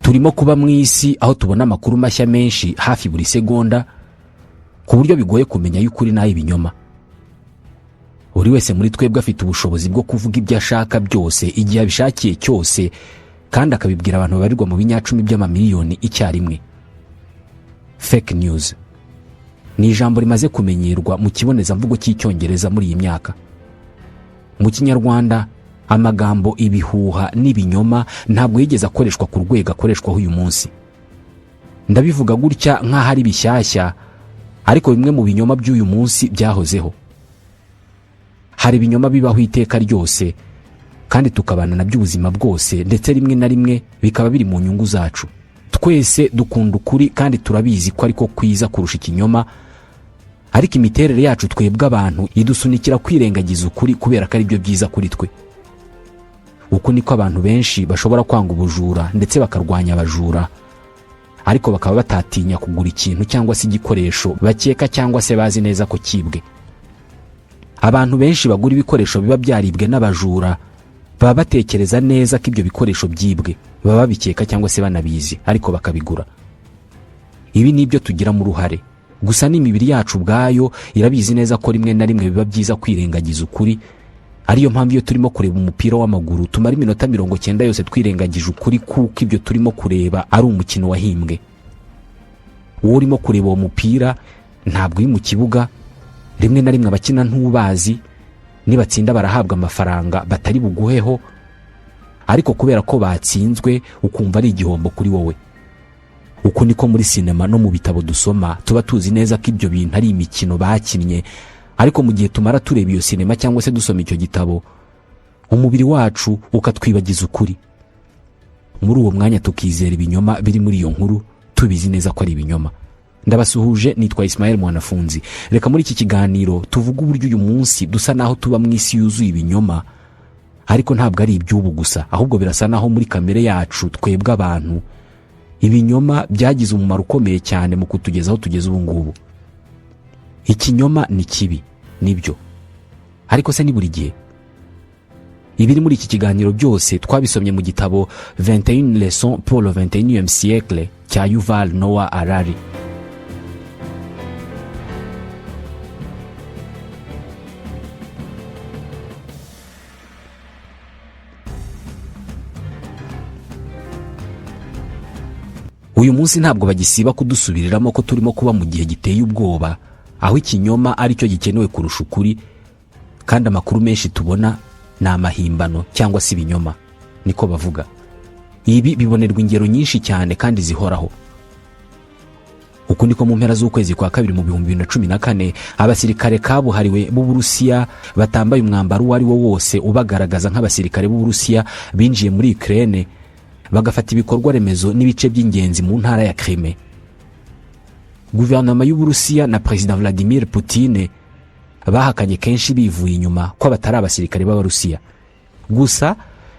turimo kuba mu isi aho tubona amakuru mashya menshi hafi buri segonda, ku buryo bigoye kumenya y'ukuri n'ay'ibinyoma. Buri wese muri twebwe afite ubushobozi bwo kuvuga ibyo ashaka byose igihe abishakiye cyose, kandi akabibwira abantu babarirwa mu binyacumi by'amamiliyoni icyarimwe. Fake news ni ijambo rimaze kumenyerwa mu kibonezamvugo cy'icyongereza muri iyi myaka. Mu kinyarwanda amagambo ibihuha n'ibinyoma ntabwo yigeze akoreshwa ku rwego akoreshwaho uyu munsi. Ndabivuga gutya nk'aho ari bishyashya, ariko bimwe mu binyoma by'uyu munsi byahozeho. Hari ibinyoma bibaho iteka ryose, kandi tukabana na by'ubuzima bwose, ndetse rimwe na rimwe bikaba biri mu nyungu zacu. Twese dukunda ukuri kandi turabizi ko ariko kwiza kurusha ikinyoma, ariko imiterere yacu twebwe abantu idusunikira kwirengagiza ukuri kubera ko ari byo byiza kuri twe. Uku niko abantu benshi bashobora kwanga ubujura ndetse bakarwanya abajura, ariko bakaba batatinya kugura ikintu cyangwa se igikoresho bakeka cyangwa se bazi neza ko kibwe. Abantu benshi bagura ibikoresho biba byaribwe n'abajura baba batekereza neza ko ibyo bikoresho byibwe, baba babikeka cyangwa se banabizi, ariko bakabigura. Ibi ni ibyo tugiramo uruhare, gusa n'imibiri yacu ubwayo irabizi neza ko rimwe na rimwe biba byiza kwirengagiza ukuri. Ariyo mpamvu iyo turimo kureba umupira w'amaguru tumara iminota 90 yose twirengagije ukuri, kuko ibyo turimo kureba ari umukino wahimbwe. Uwo urimo kureba uwo mupira ntabwo uri mu kibuga, rimwe na rimwe abakina ntubazi, nibatsinda barahabwa amafaranga batari buguheho, ariko kubera ko batsinzwe ukumva ari igihombo kuri wowe. Uko niko muri sinema no mu bitabo dusoma tuba tuzi neza ko ibyo bintu ari imikino bakinnye, ariko mu gihe tumara tureba iyo sinema cyangwa se dusoma icyo gitabo, umubiri wacu ukatwibagiza ukuri. Muri uwo mwanya tukizera ibinyoma biri muri iyo nkuru, tubizi neza ko ari ibinyoma. Ndabasuhuje, nitwa Ismael Mwanafunzi. Reka muri iki kiganiro tuvuga uburyo uyu munsi dusa naho tuba mu isi yuzuye ibinyoma, ariko ntabwo ari iby'ubu gusa, ahubwo birasa naho muri kamere yacu twebwe abantu ibinyoma byagize umumaro ukomeye cyane mu kutugeza aho tugeze ubu ngubu. Ikinyoma ni kibi, nibyo, ariko se ni buri gihe? Ibiri muri iki kiganiro byose twabisomye mu gitabo 21 leçons pour le 21e siècle cya Yuval Noah Harari. Uyu munsi ntabwo bagisiba kudusubiriramo ko turimo kuba mu gihe giteye ubwoba, aho ikinyoma ari cyo gikenewe kurusha ukuri, kandi amakuru menshi tubona ni amahimbano cyangwa se ibinyoma, niko bavuga. Ibi bibonerwa ingero nyinshi cyane kandi zihoraho. Uku niko mu mpera z'ukwezi kwa kabiri mu 2014 abasirikare kabuhariwe b'Uburusiya batambaye umwambaro uwo ari wo wose ubagaragaza nk'abasirikare b'Uburusiya binjiye muri Ukraine, bagafata ibikorwa remezo n'ibice by'ingenzi mu ntara ya Crimea. Guverinoma y'Uburusiya na President Vladimir Putin bahakanye kenshi bivuye inyuma ko batari abasirikare b'Abarusiya. Gusa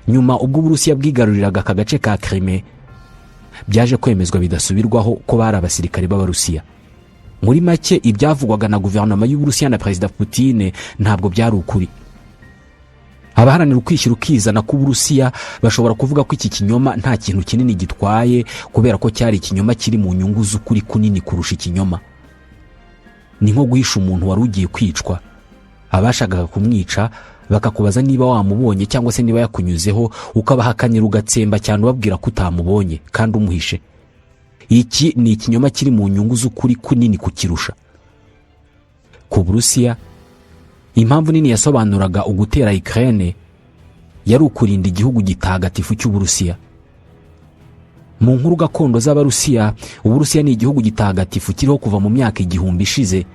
nyuma ubwo Uburusiya bwigaruriraga aka gace ka Crimea, byaje kwemezwa bidasubirwaho ko bari abasirikare b'Abarusiya. Muri make ibyavugwaga na guverinoma y'Uburusiya na President Putin ntabwo byari ukuri. Abaharanira ukwishyira ukizana ku Burusiya bashobora kuvuga ko iki kinyoma nta kintu kinini gitwaye, kubera ko cyari ikinyoma kiri mu nyungu z'ukuri kunini kurusha ikinyoma. Ni nko guhisha umuntu wari ugiye kwicwa, abashakaga kumwica bakakubaza niba wamubonye cyangwa se niba yakunyuzeho, ukabahakanira ugatsemba cyane ubabwira ko utamubonye kandi umuhishe. Iki ni ikinyoma kiri mu nyungu z'ukuri kunini kukirusha. Ku Burusiya, impamvu nini yasobanuraga ugutera Ukraine yari ukurinda igihugu gitagatifu cy'Uburusiya. Mu nkuru gakondo z'Abarusiya, Uburusiya ni igihugu gitagatifu kiriho kuva mu myaka igihumbi ishize,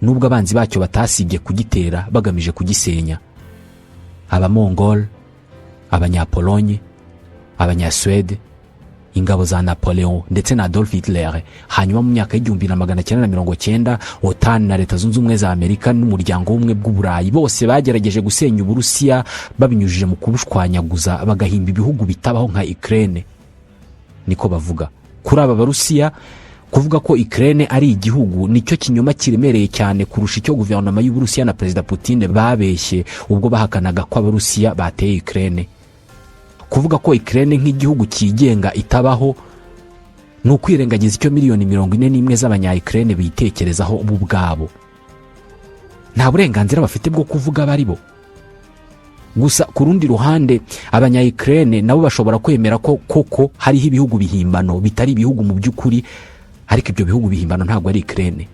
nubwo abanzi bacyo batasibye kugitera bagamije kugisenya. Abamongol, Abanyapolonye, Abanyaswede, ingabo za Napoleon ndetse na Adolf Hitler. Hanyuma mu myaka y'1990 OTAN na Leta Zunze Ubumwe za Amerika n'umuryango w'ubumwe bw'Uburayi bose bagerageje gusenya Uburusiya babinyujije mu kubushwanyaguza, bagahimba ibihugu bitabaho nka Ukraine, niko bavuga. Kuri aba Barusiya, kuvuga ko Ukraine ari igihugu nicyo kinyoma kiremereye cyane kurusha icyo guverinoma y'Uburusiya na President Putin babeshye ubwo bahakanaga ko Abarusiya bateye Ukraine. kuvuga ko Ukraine nk'igihugu cyigenga itabaho ni ukwirengagiza icyo miliyoni 41 z'abanya-Ukraine bitekerezaho bo ubwabo. Nta burenganzira bafite bwo kuvuga bari bo. Gusa ku rundi ruhande abanya-Ukraine nabo bashobora kwemera ko koko hariho ibihugu bihimbano bitari ibihugu mu by'ukuri, ariko ibyo bihugu bihimbano ntabwo ari Ukraine.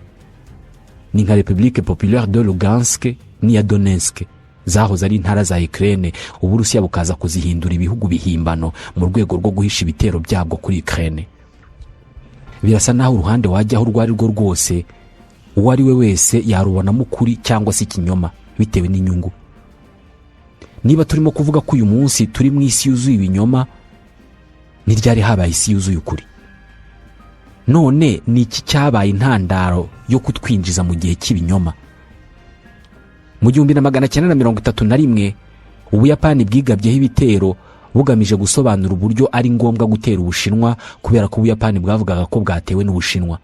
Ni nka Republique Populaire de Lugansk n'iya Donetsk zahoze ari intara za Ukraine, Uburusiya bukaza kuzihindura ibihugu bihimbano mu rwego rwo guhisha ibitero byabwo kuri Ukraine. Birasa naho uruhande wajyaho urwo ari rwo rwose, uwo ari we wese yarubonamo ukuri cyangwa se ikinyoma bitewe n'inyungu. Niba turimo kuvuga ko uyu munsi turi mu isi yuzuye ibinyoma, ni ryari habaye isi yuzuye ukuri? None ni iki cyabaye intandaro yo kutwinjiza mu gihe cy'ibinyoma? Mu 1931 Ubuyapani bwigabyeho ibitero bugamije gusobanura uburyo ari ngombwa gutera Ubushinwa kubera ko Ubuyapani bwavugaga ko bwatewe n'Ubushinwa.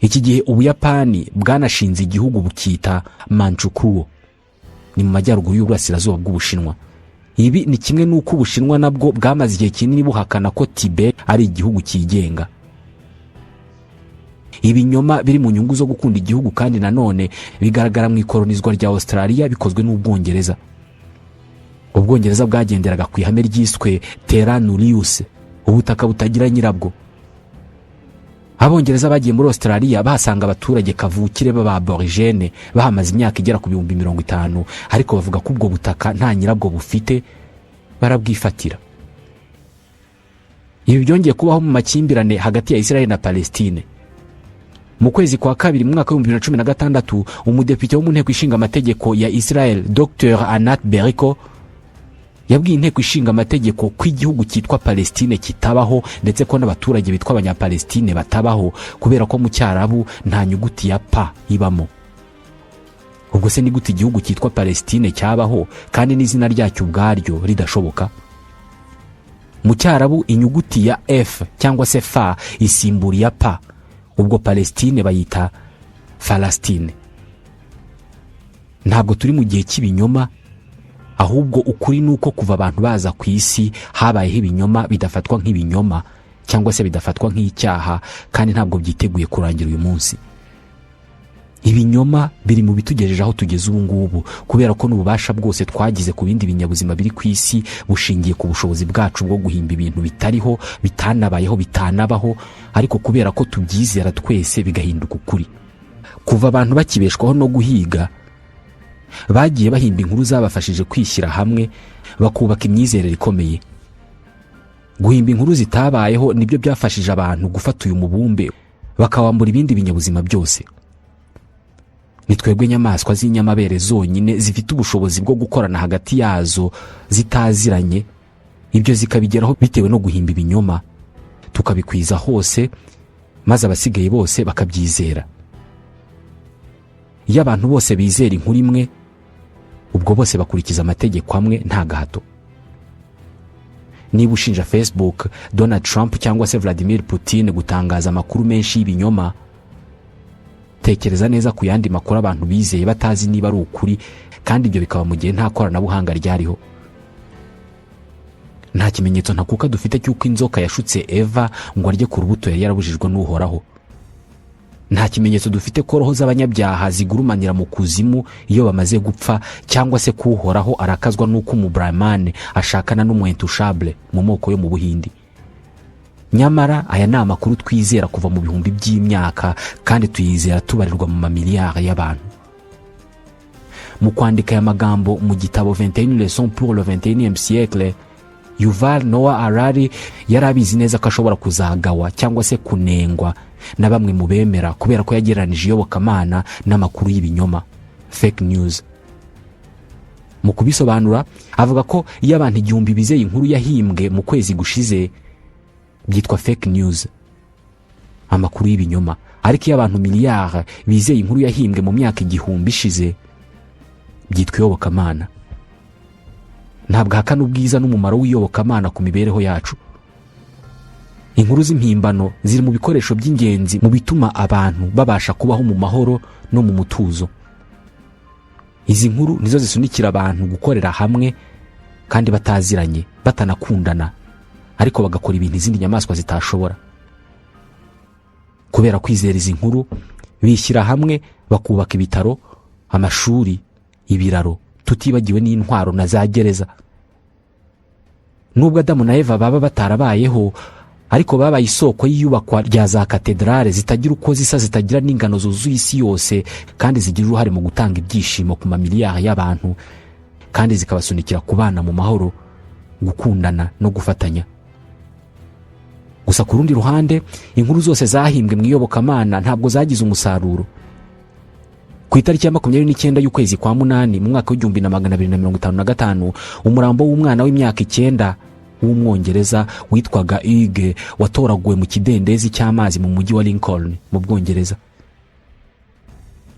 Iki gihe Ubuyapani bwanashinze igihugu bukita Manchukuo, ni mu majyaruguru y'uburasirazuba bw'Ubushinwa. Ibi ni kimwe n'uko Ubushinwa nabwo bwamaze igihe kinini buhakana ko Tibet ari igihugu cyigenga. Ibinyoma biri mu nyungu zo gukunda igihugu kandi nanone bigaragara mu ikolonizwa rya Australia bikozwe n'Ubwongereza. Ubwongereza bwagenderaga ku ihame ryiswe terra nullius, ubutaka butagira nyirabwo. Abongereza bagiye muri Australia bahasanga abaturage kavukire b'aborigene bahamaze imyaka igera ku 50,000, ariko bavuga ko ubwo butaka nta nyirabwo bufite, barabwifatira. Ibi byongeye kubaho mu makimbirane hagati ya Israel na Palestine. Mu kwezi kwa kabiri mu mwaka wa 2016, umudepite wo mu nteko ishinga amategeko ya Israel Dr. Anat Beriko yabwiye inteko ishinga amategeko ko igihugu cyitwa Palestine kitabaho, ndetse ko n'abaturage bitwa abanya-Palestine batabaho kubera ko mu Cyarabu nta nyuguti ya pa ibamo. Ubwo se ni gute igihugu cyitwa Palestine cyabaho kandi n'izina ryacyo ubwaryo ridashoboka? Mu Cyarabu inyuguti ya F cyangwa se fa isimbura ya pa, ubwo Palestine bayita Falastine. Ntabwo turi mu gihe cy'ibinyoma, ahubwo ukuri nuko kuva abantu baza ku isi habayeho ibinyoma bidafatwa nk'ibinyoma cyangwa se bidafatwa nk'icyaha, kandi ntabwo byiteguye kurangira uyu munsi. Ibinyoma biri mu bitugejeje aho tugeze ubu ngubu kubera ko n'ububasha bwose twagize ku bindi binyabuzima biri ku isi bushingiye ku bushobozi bwacu bwo guhimba ibintu bitariho, bitanabayeho, bitanabaho, ariko kubera ko tubyizera twese bigahinduka ukuri. Kuva abantu bakibeshwaho no guhiga, bagiye bahimba inkuru zabafashije kwishyira hamwe bakubaka imyizerere ikomeye. Guhimba inkuru zitabayeho nibyo byafashije abantu gufata uyu mubumbe bakawambura ibindi binyabuzima byose. Ni twebwe inyamaswa z'inyamabere zonyine zifite ubushobozi bwo gukorana hagati yazo zitaziranye, ibyo zikabigeraho bitewe no guhimba ibinyoma, tukabikwiza hose, maze abasigaye bose bakabyizera. Iyo abantu bose bizera inkuru imwe, ubwo bose bakurikiza amategeko amwe nta gahato. Niba ushinja Facebook, Donald Trump cyangwa se Vladimir Putin gutangaza amakuru menshi y'ibinyoma, tekereza neza ku yandi makuru abantu bizeye batazi niba ari ukuri, kandi ibyo bikaba mu gihe nta koranabuhanga ryariho. Nta kimenyetso ntakuka dufite cy'uko inzoka yashutse Eva ngo arye ku rubuto yari yarabujijwe n'Uhoraho. Nta kimenyetso dufite ko roho z'abanyabyaha zigurumanira mu kuzimu iyo bamaze gupfa, cyangwa se ko Uhoraho arakazwa n'uko umubrahmane ashakana n'umuintouchable mu moko yo mu Buhindi. Nyamara aya ni amakuru twizera kuva mu bihumbi by'imyaka, kandi tuyizera tubarirwa mu mamiliyari y'abantu. Mu kwandika aya magambo mu gitabo 21 leçons pour le 21e siècle, Yuval Noah Harari yarabizi neza ko ashobora kuzagawa cyangwa se kunengwa na bamwe mu bemera kubera ko yageranije iyobokamana n'amakuru y'ibinyoma, fake news. Mu kubisobanura avuga ko iyo abantu 1000 bizeye inkuru yahimbwe mu kwezi gushize byitwa fake news, amakuru y'ibinyoma, ariko iyo abantu miliyari bizeye inkuru yahimbwe mu myaka 1000 ishize byitwa iyobokamana. Ntabwo hakana ubwiza n'umumaro w'iyobokamana ku mibereho yacu. Inkuru z'impimbano ziri mu bikoresho by'ingenzi mu bituma abantu babasha kubaho mu mahoro no mu mutuzo. Izi nkuru nizo zisunikira abantu gukorera hamwe kandi bataziranye, batanakundana, ariko bagakora ibintu izindi nyamaswa zitashobora. Kubera kwizera izi nkuru, bishyira hamwe bakubaka ibitaro, amashuri, ibiraro, tutibagiwe n'intwaro na za gereza. Nubwo Adamu na Eva baba batarabayeho, ariko babaye isoko y'iyubakwa rya za katedrale zitagira uko zisa, zitagira n'ingano zuzuye isi yose, kandi zigira uruhare mu gutanga ibyishimo ku mamiliyari y'abantu, kandi zikabasunikira kubana mu mahoro, gukundana no gufatanya. Gusa ku rundi ruhande, inkuru zose zahimbwe mu iyobokamana ntabwo zagize umusaruro. Ku itariki ya 29 y'ukwezi kwa munani mu mwaka w'1255, umurambo w'umwana w'imyaka 9 w'umwongereza witwaga Hugues watoraguwe mu kidendezi cy'amazi mu mujyi wa Lincoln mu Bwongereza.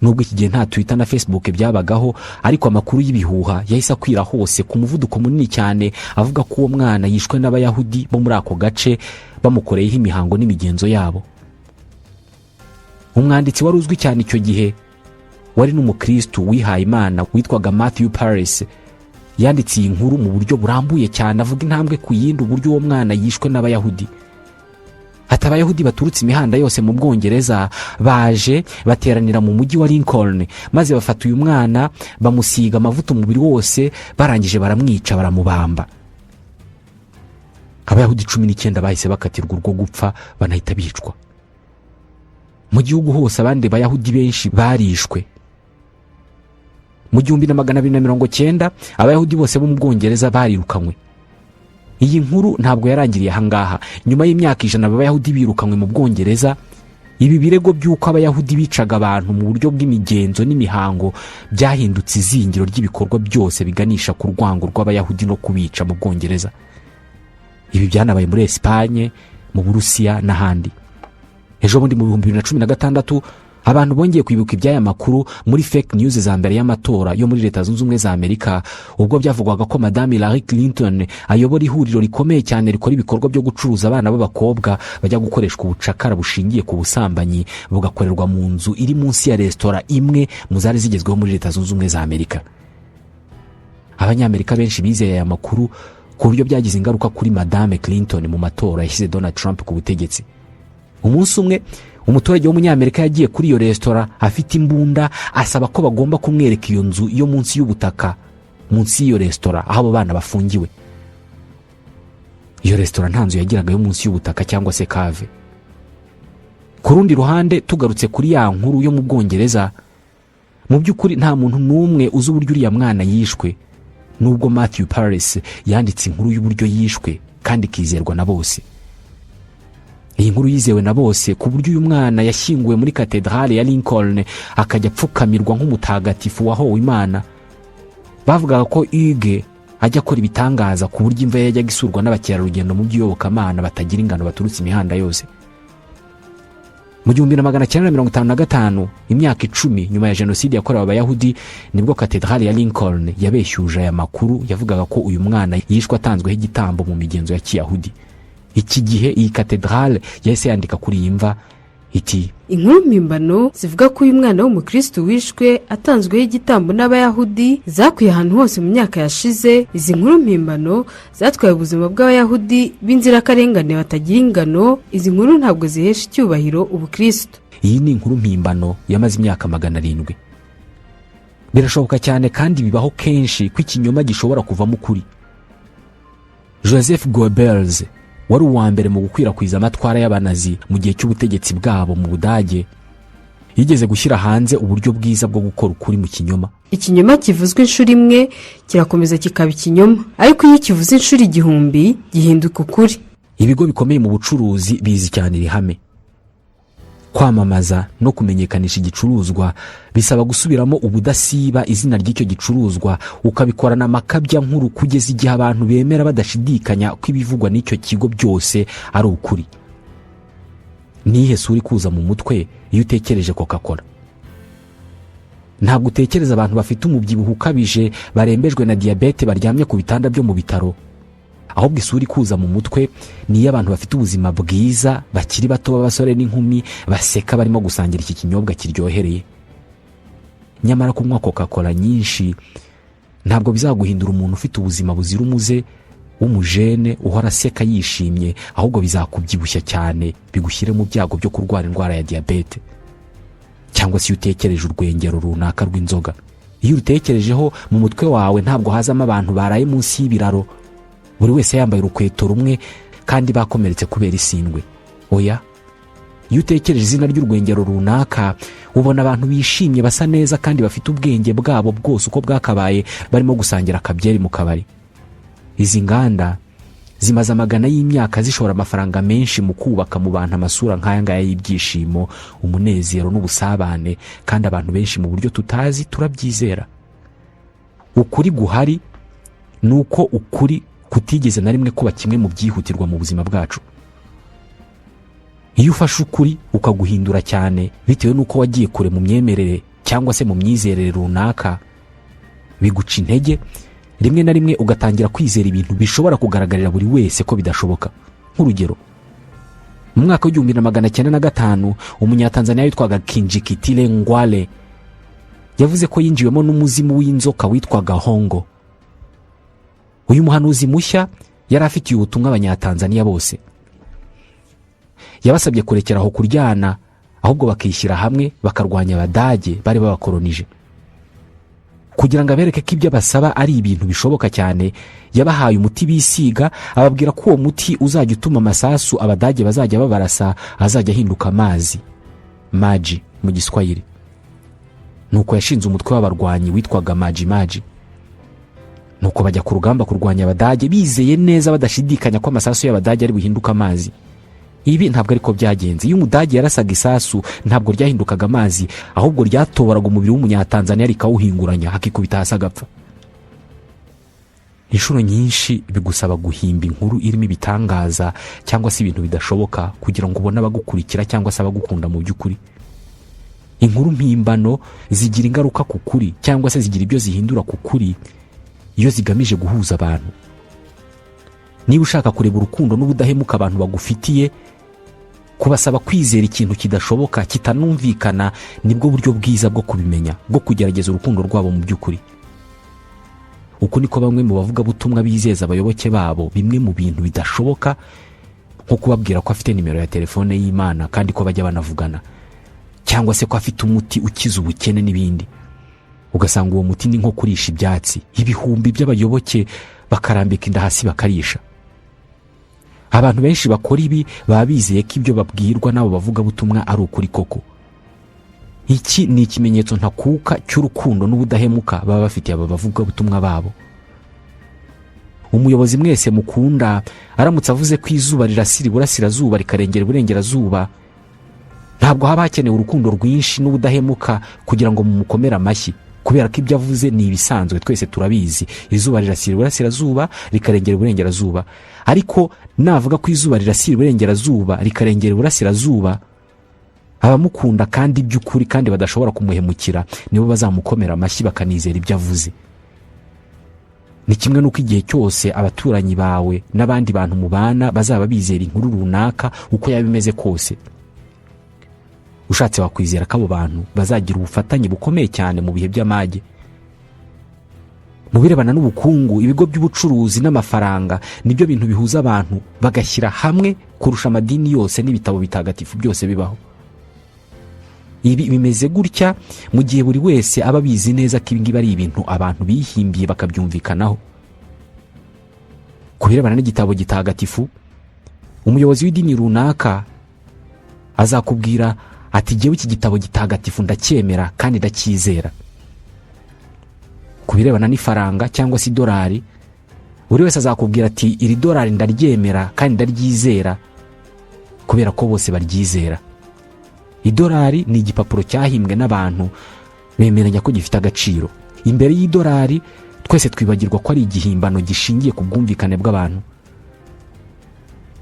Nubwo iki gihe nta Twitter na Facebook byabagaho, ariko amakuru y'ibihuha yahise akwira hose ku muvuduko munini cyane, avuga ko uwo mwana yishwe n'Abayahudi bo muri ako gace bamukoreyeho imihango n'imigenzo yabo. Umwanditsi wari uzwi cyane icyo gihe, wari n'umukristo wihaye Imana witwaga Matthew Paris, yanditse iyi nkuru mu buryo burambuye cyane, avuga intambwe ku yindi uburyo uwo mwana yishwe n'Abayahudi. Ati Abayahudi baturutse imihanda yose mu Bwongereza baje bateranira mu mujyi wa Lincoln, maze bafata uyu mwana bamusiga amavuta umubiri wose, barangije baramwica, baramubamba. Abayahudi 19 bahise bakatirwa urwo gupfa, banahita bicwa. Mu gihugu hose abandi Bayahudi benshi barishwe. Mu 1290 Abayahudi bose bo mu Bwongereza barirukanywe. Iyi nkuru ntabwo yarangiriye ahangaha. Nyuma y'imyaka 100 Abayahudi birukanywe mu Bwongereza, ibi birego by'uko Abayahudi bicaga abantu mu buryo bw'imigenzo n'imihango byahindutse izingiro ry'ibikorwa byose biganisha ku rwango rw'Abayahudi no kubica mu Bwongereza. Ibi byanabaye muri Espagne, mu Burusiya n'ahandi. Ejo bundi mu 2016 abantu bongeye kwibuka iby'aya makuru muri fake news za mbere y'amatora yo muri Leta Zunze Ubumwe za Amerika, ubwo byavugwaga ko Madame Hillary Clinton ayobora ihuriro rikomeye cyane rikora ibikorwa byo gucuruza abana b'abakobwa bajya gukoreshwa ubucakara bushingiye ku busambanyi, bugakorerwa mu nzu iri munsi ya restaurant imwe mu zari zigezweho muri Leta Zunze Ubumwe za Amerika. Abanyamerika benshi bizeye aya makuru ku buryo byagize ingaruka kuri Madame Clinton mu matora yashyize Donald Trump ku butegetsi. Umunsi umwe umuturage w'umunyamerika yagiye kuri iyo restaurant afite imbunda, asaba ko bagomba kumwereka iyo nzu yo munsi y'ubutaka, munsi y'iyo restaurant aho abo bana bafungiwe. Iyo restaurant nta nzu yagiraga yo munsi y'ubutaka cyangwa se cave. Ku rundi ruhande, tugarutse kuri ya nkuru yo mu Bwongereza, mu by'ukuri nta muntu n'umwe uzi uburyo uriya mwana yishwe, nubwo Matthew Paris yanditse inkuru y'uburyo yishwe kandi kizerwa na bose. Iyi nkuru yizewe na bose ku buryo uyu mwana yashyinguwe muri katedrale ya Lincoln akajya apfukamirwa nk'umutagatifu wahowe Imana. Bavugaga ko Hugues ajya akora ibitangaza ku buryo imva yajyaga isurwa n'abakerarugendo mu by'iyobokamana batagira ingano baturutse imihanda yose. Mu 1955, imyaka 10 nyuma ya jenoside yakorewe Abayahudi, nibwo katedrale ya Lincoln yabeshyuje aya makuru yavugaga ko uyu mwana yishwe atanzweho igitambo mu migenzo ya Kiyahudi. Iki gihe iyi katedrale yahise yandika kuri iyi mva iti: inkuru mpimbano zivuga ko uyu mwana w'umukristo wishwe atanzweho igitambo n'Abayahudi zakwiye ahantu hose mu myaka yashize. Izi nkuru mpimbano zatwaye ubuzima bw'Abayahudi b'inzirakarengane batagira ingano. Izi nkuru ntabwo zihesha icyubahiro ubukristo. Iyi ni inkuru mpimbano yamaze imyaka 700. Birashoboka cyane kandi bibaho kenshi ko ikinyoma gishobora kuvamo ukuri. Joseph Goebbels wari uwa mbere mu gukwirakwiza amatwara y'abanazi mu gihe cy'ubutegetsi bwabo mu Budage, yigeze gushyira hanze uburyo bwiza bwo gukora ukuri mu kinyoma. Ikinyoma kivuzwe inshuro imwe kirakomeza kikaba ikinyoma, ariko iyo kivuze inshuro 1000 gihinduka ukuri. Ibigo bikomeye mu bucuruzi bizi cyane ihame. Kwamamaza no kumenyekanisha igicuruzwa bisaba gusubiramo ubudasiba izina ry'icyo gicuruzwa, ukabikorana amakabya nkuru kugeza igihe abantu bemera badashidikanya ko ibivugwa n'icyo kigo byose ari ukuri. Nihe suri kuza mu mutwe iyo utekereje Coca-Cola? Ntabwo utekereza abantu bafite umubyibuho ukabije, barembejwe na diabete, baryamye ku bitanda byo mu bitaro. Ahubwo isuri kuza mu mutwe ni y'abantu bafite ubuzima bwiza, bakiri bato b'abasore n'inkumi, baseka barimo gusangira iki kinyobwa kiryohereye. Nyamara kunywa Coca-Cola nyinshi ntabwo bizaguhindura umuntu ufite ubuzima buzira umuze w'umujene uhora aseka yishimye, ahubwo bizakubyibushya cyane bigushyire mu byago byo kurwara indwara ya diyabete. Cyangwa se iyo utekereje urwengero runaka rw'inzoga, iyo urutekerejeho mu mutwe wawe ntabwo hazamo abantu baraye munsi y'ibiraro buri wese yambaye urukweto rumwe kandi bakomeretse kubera isindwe. Oya, iyo utekereje izina ry'urwengero runaka ubona abantu bishimye basa neza kandi bafite ubwenge bwabo bwose uko bwakabaye barimo gusangira akabyeri mu kabari. Izi nganda zimaze amagana y'imyaka zishora amafaranga menshi mu kubaka mu bantu amasura nk'aya ngaya y'ibyishimo, umunezero n'ubusabane, kandi abantu benshi mu buryo tutazi turabyizera. Ukuri guhari ni uko ukuri kutigeze na rimwe kuba kimwe mu byihutirwa mu buzima bwacu. Iyo ufashe ukuri ukaguhindura cyane bitewe n'uko wagiye kure mu myemerere cyangwa se mu myizerere runaka, biguca intege, rimwe na rimwe ugatangira kwizera ibintu bishobora kugaragarira buri wese ko bidashoboka. Nk'urugero, mu mwaka w'1905 umunyatanzania witwaga Kinjekitile Ngwale yavuze ko yinjiwemo n'umuzimu w'inzoka witwaga Hongo. Uyu muhanuzi mushya yari afitiye ubutumwa abanyatanzania bose. Yabasabye kurekera aho kuryana, ahubwo bakishyira hamwe bakarwanya Abadage bari babakolonije. Kugira ngo abereke ko ibyo basaba ari ibintu bishoboka cyane, yabahaye umuti bisiga, ababwira ko uwo muti uzajya utuma amasasu Abadage bazajya babarasa azajya ahinduka amazi, maji mu Giswahili. Nuko yashinze umutwe w'abarwanyi witwaga Maji Maji. Nuko bajya ku rugamba kurwanya Abadage bizeye neza badashidikanya ko amasasu y'Abadage ari buhinduka amazi. Ibi ntabwo ariko byagenze. Iyo Umudage yarasaga isasu ntabwo ryahindukaga amazi, ahubwo ryatoboraga umubiri w'umunyatanzania rikawuhinguranya hakikubita hasi agapfa. Inshuro nyinshi bigusaba guhimba inkuru irimo ibitangaza cyangwa se ibintu bidashoboka kugira ngo ubone abagukurikira cyangwa se abagukunda mu by'ukuri. Inkuru mpimbano zigira ingaruka ku kuri cyangwa se zigira ibyo zihindura ku kuri iyo zigamije guhuza abantu. Niba ushaka kureba urukundo n'ubudahemuka abantu bagufitiye, kubasaba kwizera ikintu kidashoboka kitanumvikana nibwo buryo bwiza bwo kubimenya, bwo kugerageza urukundo rwabo mu by'ukuri. Uko niko bamwe mu bavuga butumwa bizeza abayoboke babo bimwe mu bintu bidashoboka, nko kubabwira ko afite nimero ya telefone y'Imana kandi ko bajya banavugana, cyangwa se ko afite umuti ukiza ubukene n'ibindi. Ugasanga uwo muti ni nko kurisha ibyatsi. Ibihumbi by'abayoboke bakarambika inda hasi bakarisha. Abantu benshi bakora ibi baba bizeye ko ibyo babwirwa n'abo bavuga butumwa ari ukuri koko. Iki ni ikimenyetso ntakuka cy'urukundo n'ubudahemuka baba bafitiye aba bavuga butumwa babo. Umuyobozi mwese mukunda aramutse avuze ko izuba rirasira iburasirazuba rikarengera iburengerazuba, ntabwo haba hakenewe urukundo rwinshi n'ubudahemuka kugira ngo mumukomere amashyi, kubera ko ibyo avuze ni ibisanzwe, twese turabizi. Izuba rirasira iburasirazuba rikarengera iburengerazuba. Ariko navuga ko izuba rirasira iburengerazuba rikarengera iburasirazuba, abamukunda kandi by'ukuri kandi badashobora kumuhemukira nibo bazamukomera amashyi bakanizera ibyo avuze. Ni kimwe nuko igihe cyose abaturanyi bawe n'abandi bantu mubana bazaba bizera inkuru runaka uko yabimeze kose. Ushatse wakwizera ko abo bantu bazagira ubufatanye bukomeye cyane mu bihe by'amage. Mu birebana n'ubukungu, ibigo by'ubucuruzi n'amafaranga nibyo bintu bihuza abantu bagashyira hamwe kurusha amadini yose n'ibitabo bitagatifu byose bibaho. Ibi bimeze gutya mu gihe buri wese aba bizi neza ko ibingibi ari ibintu abantu bihimbiye bakabyumvikanaho. Ku birebana n'igitabo gitagatifu, umuyobozi w'idini runaka azakubwira ati jyewe iki gitabo gitagatifu ndacyemera kandi ndacyizera. Ku birebana n'ifaranga cyangwa se idolari, buri wese azakubwira ati iri dolari ndaryemera kandi ndaryizera, kubera ko bose baryizera. Idolari ni igipapuro cyahimbwe n'abantu bemeranya ko gifite agaciro. Imbere y'idolari twese twibagirwa ko ari igihimbano gishingiye ku bwumvikane bw'abantu.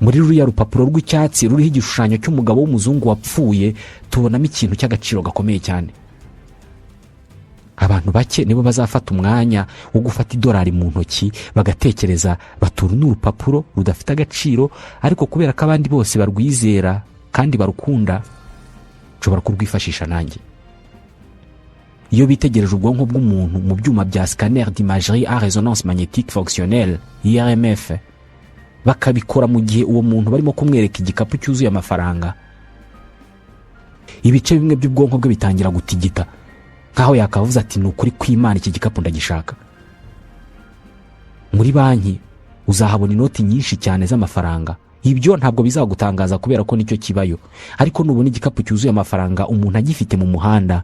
Muri ruriya rupapuro rw'icyatsi ruriho igishushanyo cy'umugabo w'umuzungu wapfuye, tubonamo ikintu cy'agaciro gakomeye cyane. Abantu bake nibo bazafata umwanya wo gufata idolari mu ntoki bagatekereza batura n'urupapuro rudafite agaciro, ariko kubera ko abandi bose barwizera kandi barukunda, nshobora kurwifashisha nanjye. iyo bitegereje ubwonko bw'umuntu mu byuma bya scanner d'imagerie à résonance magnétique fonctionnelle IRMF, bakabikora mu gihe uwo muntu barimo kumwereka igikapu cyuzuye amafaranga, ibice bimwe by'ubwonko bwe bitangira gutigita nkaho yakavuze ati ni ukuri kw'Imana iki gikapu ndagishaka. Muri banki uzahabona inoti nyinshi cyane z'amafaranga. Ibyo ntabwo bizagutangaza kubera ko nicyo kibayo, ariko nubona igikapu cyuzuye amafaranga umuntu agifite mu muhanda,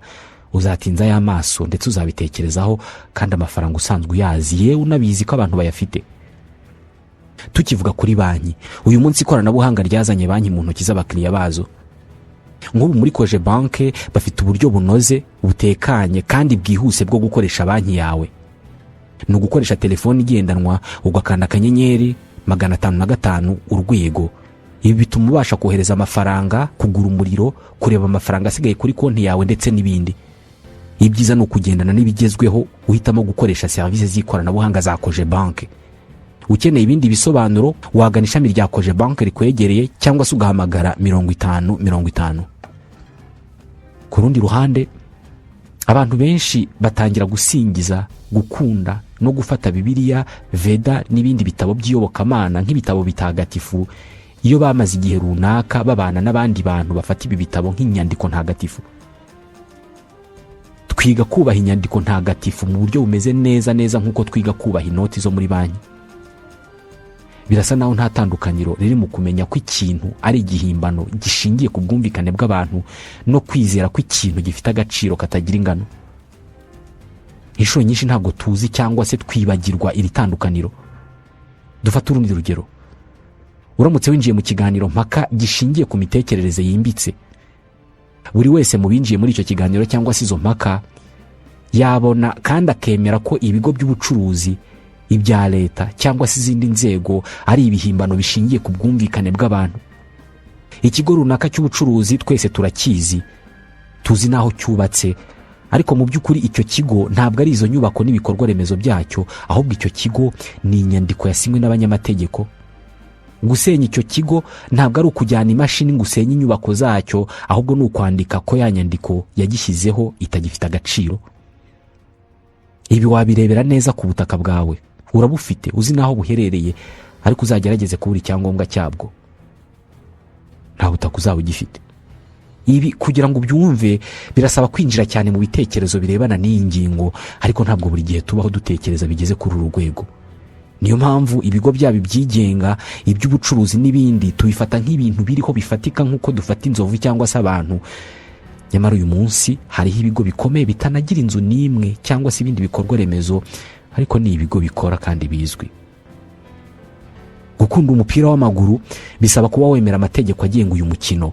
uzatinza y'amaso ndetse uzabitekerezaho, kandi amafaranga usanzwe uyazi, yewe unabizi ko abantu bayafite. Tukivuga kuri banki, uyu munsi ikoranabuhanga ryazanye banki mu ntoki z'abakiriya bazo. Nk'ubu muri Cogebanque bafite uburyo bunoze, butekanye kandi bwihuse bwo gukoresha banki yawe. Ni ugukoresha telefone igendanwa ugakanda akanyenyeri 505 urwego. Ibi bituma ubasha kohereza amafaranga, kugura umuriro, kureba amafaranga asigaye kuri konti yawe ndetse n'ibindi. Ibyiza ni ukugendana n'ibigezweho, uhitamo gukoresha serivisi z'ikoranabuhanga za Cogebanque. Ukeneye ibindi bisobanuro wagana ishami rya Cogebanque rikwegereye cyangwa se ugahamagara 5050. Ku rundi ruhande, abantu benshi batangira gusingiza, gukunda no gufata Bibiliya, Veda n'ibindi bitabo by'iyobokamana nk'ibitabo bitagatifu iyo bamaze igihe runaka babana n'abandi bantu bafata ibi bitabo nk'inyandiko ntagatifu. Twiga kubaha inyandiko ntagatifu mu buryo bumeze neza nk'uko twiga kubaha inoti zo muri banki. Birasa naho nta tandukaniro riri mu kumenya ko ikintu ari igihimbano gishingiye ku bwumvikane bw'abantu no kwizera ko ikintu gifite agaciro katagira ingano. Inshuro nyinshi ntabwo tuzi cyangwa se twibagirwa iri tandukaniro. Dufata urundi rugero. Uramutse winjiye mu kiganiro mpaka gishingiye ku mitekerereze yimbitse, buri wese mu binjiye muri icyo kiganiro cyangwa se izo mpaka yabona kandi akemera ko ibigo by'ubucuruzi, ibya leta cyangwa se izindi nzego ari ibihimbano bishingiye ku bwumvikane bw'abantu. Ikigo runaka cy'ubucuruzi twese turakizi, tuzi naho cyubatse, ariko mu by'ukuri icyo kigo ntabwo ari izo nyubako n'ibikorwa remezo byacyo, ahubwo icyo kigo ni inyandiko yasinywe n'abanyamategeko. Gusenya icyo kigo ntabwo ari ukujyana imashini ngo usenye inyubako zacyo, ahubwo ni ukwandika ko ya nyandiko yagishyizeho itagifite agaciro. Ibi wabirebera neza ku butaka bwawe, urabufite, uzi naho buherereye, ariko uzagerageze kubura icyangombwa cyabwo, nta butaka uzaba ugifite. Ibi kugira ngo ubyumve birasaba kwinjira cyane mu bitekerezo birebana n'iyi ngingo, ariko ntabwo buri gihe tubaho dutekereza bigeze kuri uru rwego. Niyo mpamvu ibigo byabo byigenga, iby'ubucuruzi n'ibindi tubifata nk'ibintu biriho bifatika nk'uko dufata inzovu cyangwa se abantu. Nyamara uyu munsi hariho ibigo bikomeye bitanagira inzu n'imwe cyangwa se ibindi bikorwa remezo, ariko ni ibigo bikora kandi bizwi. Gukunda umupira w'amaguru bisaba kuba wemera amategeko agenga uyu mukino.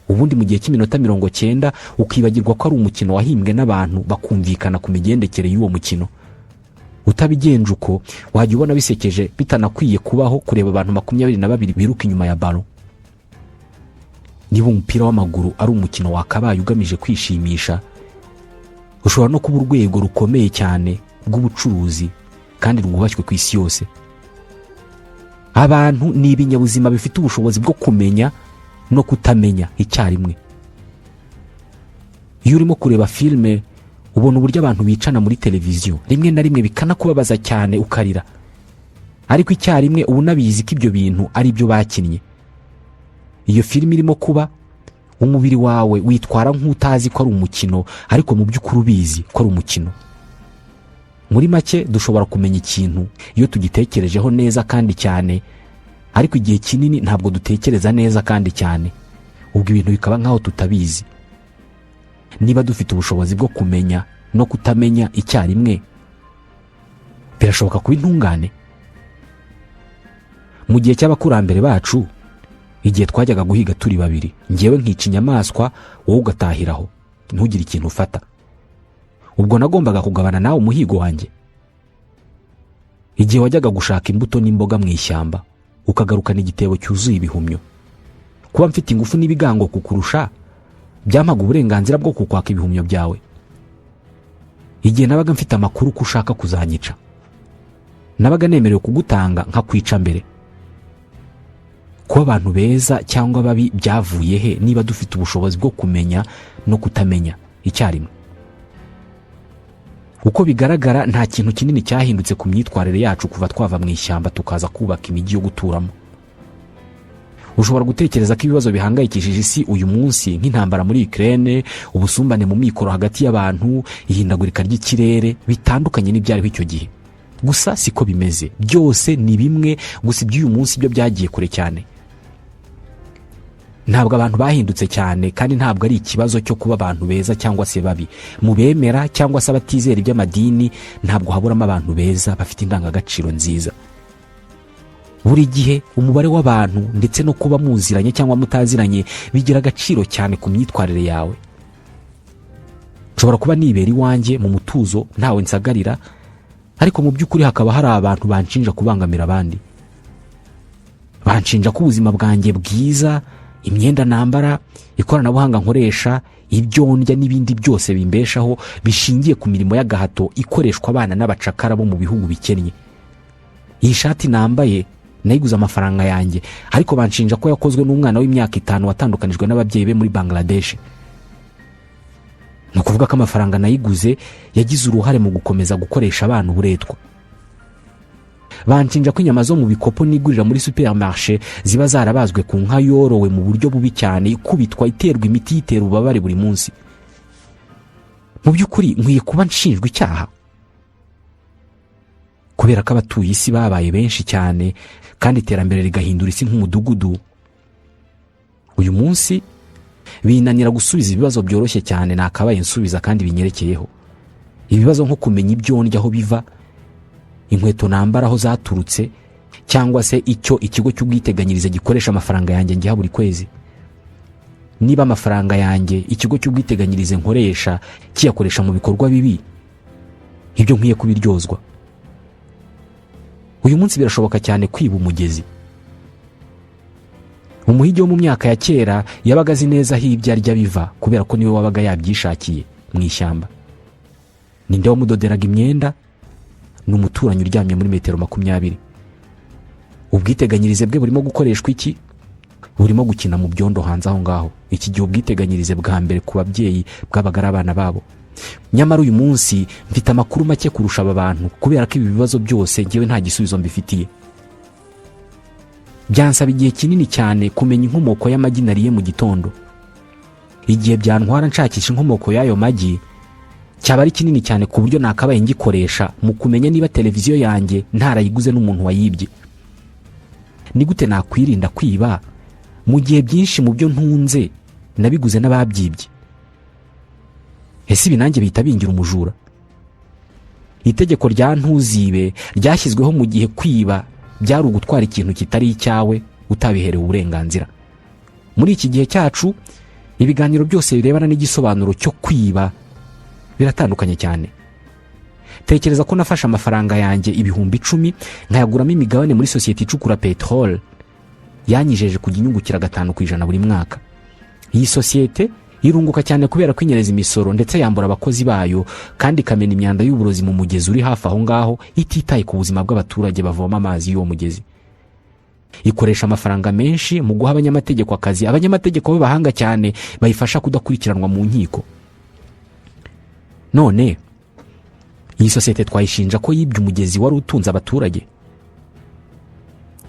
Ubundi mu gihe cy'iminota 90 ukibagirwa ko ari umukino wahimbwe n'abantu bakumvikana ku migendekere y'uwo mukino. Utabigenje uko wajya ubona bisekeje bitanakwiye kubaho kureba abantu 22 biruka inyuma ya ballon. Niba umupira w'amaguru ari umukino wakabaye ugamije kwishimisha, ushobora no kuba urwego rukomeye cyane rw'ubucuruzi kandi rwubashywe ku isi yose. Abantu ni ibinyabuzima bifite ubushobozi bwo kumenya no kutamenya icyarimwe. Iyo urimo kureba filme ubona uburyo abantu bicana muri televiziyo, rimwe na rimwe bikanakubabaza cyane ukarira, ariko icyarimwe ubu nabizi ko ibyo bintu ari byo bakinnye. Iyo filime irimo kuba, umubiri wawe witwara nk'utazi ko ari umukino, ariko mu by'ukuri ubizi ko ari umukino. Muri make dushobora kumenya ikintu iyo tugitekerejeho neza kandi cyane, ariko igihe kinini ntabwo dutekereza neza kandi cyane, ubwo ibintu bikaba nkaho tutabizi. Niba dufite ubushobozi bwo kumenya no kutamenya icyarimwe, birashoboka kuba intungane. Mu gihe cy'abakurambere bacu, igihe twajyaga guhiga turi babiri, ngewe nkica inyamaswa wowe ugatahiraho, ntugire ikintu ufata, ubwo nagombaga kugabana nawe umuhigo wanjye. Igihe wajyaga gushaka imbuto n'imboga mu ishyamba, ukagarukana igitebo cyuzuye ibihumyo, kuba mfite ingufu n'ibigango kukurusha byampaga uburenganzira bwo kukwaka ibihumyo byawe. Igihe nabaga mfite amakuru ko ushaka kuzanyica, nabaga nemerewe kugutanga nka kwica mbere. Kuba abantu beza cyangwa babi byavuye he niba dufite ubushobozi bwo kumenya no kutamenya icyarimwe? uko bigaragara nta kintu kinini cyahindutse ku myitwarire yacu kuva twava mu ishyamba tukaza kubaka imijyi yo guturamo. Ushobora gutekereza ko ibibazo bihangayikishije isi uyu munsi nk'intambara muri Ukraine, ubusumbane mu mikoro hagati y'abantu, ihindagurika ry'ikirere bitandukanye n'ibyariho icyo gihe. Gusa siko bimeze, byose ni bimwe, gusa iby'uyu munsi byo byagiye kure cyane. Ntabwo abantu bahindutse cyane, kandi ntabwo ari ikibazo cyo kuba abantu beza cyangwa se babi. Mu bemera cyangwa se abatizera iby'amadini ntabwo haburamo abantu beza bafite indangagaciro nziza. Buri gihe umubare w'abantu ndetse no kuba muziranye cyangwa mutaziranye bigira agaciro cyane ku myitwarire yawe. Nshobora kuba nibera iwanjye mu mutuzo ntawe nsagarira, ariko mu by'ukuri hakaba hari abantu banshinja kubangamira abandi. Banshinja ko ubuzima bwanjye bwiza, imyenda nambara, ikoranabuhanga nkoresha, ibyo ndya n'ibindi byose bimbeshaho bishingiye ku mirimo y'agahato ikoreshwa abana n'abacakara bo mu bihugu bikennye. Iyi shati nambaye nayiguze amafaranga yanjye, ariko banshinja ko yakozwe n'umwana w'imyaka 5 watandukanijwe n'ababyeyi be muri Bangladesh. Nukuvuga ko amafaranga nayiguze yagize uruhare mu gukomeza gukoresha abana uburetwa. Banshinja ko inyama zo mu bikopo nigurira muri supermarché ziba zarabazwe ku nka yorowe mu buryo bubi cyane, ikubitwa, iterwa imiti yitera ububabare buri munsi. Mu by'ukuri nkwiye kuba nshinjwa icyaha, kubera ko abatuye isi babaye benshi cyane kandi iterambere rigahindura isi nk'umudugudu. Uyu munsi binanira gusubiza ibibazo byoroshye cyane nakabaye nsubiza kandi binyerekeyeho. Ibibazo nko kumenya ibyo ndya aho biva, inkweto nambara aho zaturutse, cyangwa se icyo ikigo cy'ubwiteganyirize gikoresha amafaranga yanjye ngiha buri kwezi. Niba amafaranga yanjye ikigo cy'ubwiteganyirize nkoresha kiyakoresha mu bikorwa bibi, ibyo nkwiye kubiryozwa. Uyu munsi birashoboka cyane kwiba umugezi. Umuhigi wo mu myaka ya kera yabaga azi neza aho ibyo arya biva, kubera ko niwe wabaga yabyishakiye mu ishyamba. Ninde wamudoderaga imyenda? Ni umuturanyi uryamye muri metero 20. Ubwiteganyirize bwe burimo gukoreshwa iki? Burimo gukina mu byondo hanze aho ngaho. Iki gihe ubwiteganyirize bwa mbere ku babyeyi bw'abagara abana babo. Nyamara uyu munsi mfite amakuru make kurusha aba bantu, kubera ko ibi bibazo byose ngewe nta gisubizo mbifitiye. Byansaba igihe kinini cyane kumenya inkomoko y'amagi nariye mu gitondo. Igihe byantwara nshakisha inkomoko y'ayo magi cyaba ari kinini cyane ku buryo nakabaye ngikoresha mu kumenya niba televiziyo yanjye ntarayiguze n'umuntu wayibye. Ni gute nakwirinda kwiba mu gihe byinshi mu byo ntunze nabiguze n'ababyibye? Ese ibi nanjye bihita bingira umujura? Itegeko rya ntuzibe ryashyizweho mu gihe kwiba byari ugutwara ikintu kitari icyawe utabiherewe uburenganzira. Muri iki gihe cyacu ibiganiro byose birebana n'igisobanuro cyo kwiba biratandukanye cyane. Tekereza ko nafashe amafaranga yanjye 10,000 nkayaguramo imigabane muri sosiyete icukura petrol yanyijeje kujya inyungukira 5% buri mwaka. Iyi sosiyete irunguka cyane kubera kwinyereza imisoro ndetse yambura abakozi bayo, kandi kamena imyanda y'uburozi mu mugezi uri hafi aho ngaho ititaye ku buzima bw'abaturage bavoma amazi y'uwo mugezi. Ikoresha amafaranga menshi mu guha abanyamategeko akazi, abanyamategeko b'abahanga cyane bayifasha kudakurikiranwa mu nkiko. None iyi sosiyete twayishinja ko yibye umugezi wari utunze abaturage.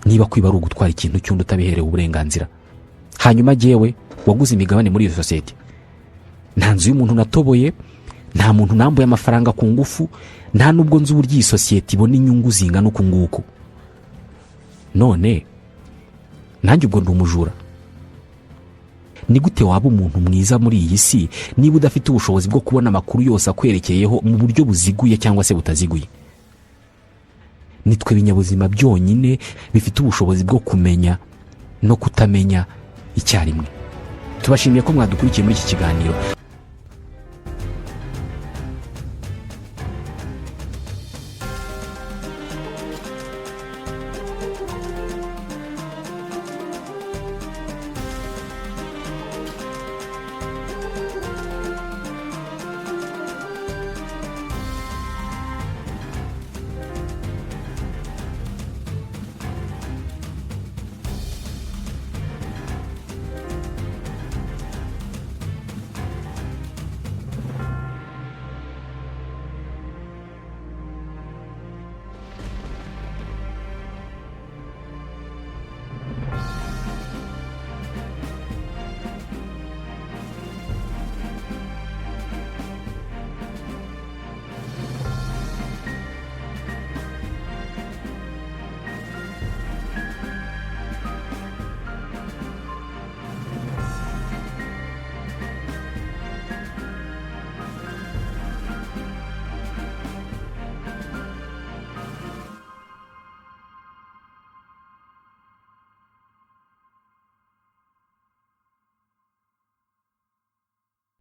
Niba kwiba ari ugutwara ikintu cy'undi utabiherewe uburenganzira, hanyuma jewe waguze imigabane muri iyo sosiyete, nta nzu y'umuntu natoboye, nta muntu nambuye amafaranga ku ngufu, nta nubwo nzu uburyo iyi sosiyete ibona inyungu zingana uku nguku. None nanjye ubwo ndi umujura? Ni gute waba umuntu mwiza muri iyi si niba udafite ubushobozi bwo kubona amakuru yose akwerekeyeho mu buryo buziguye cyangwa se butaziguye? Nitwe binyabuzima byonyine bifite ubushobozi bwo kumenya no kutamenya icyarimwe. Tubashimiye ko mwadukurikiye muri iki kiganiro.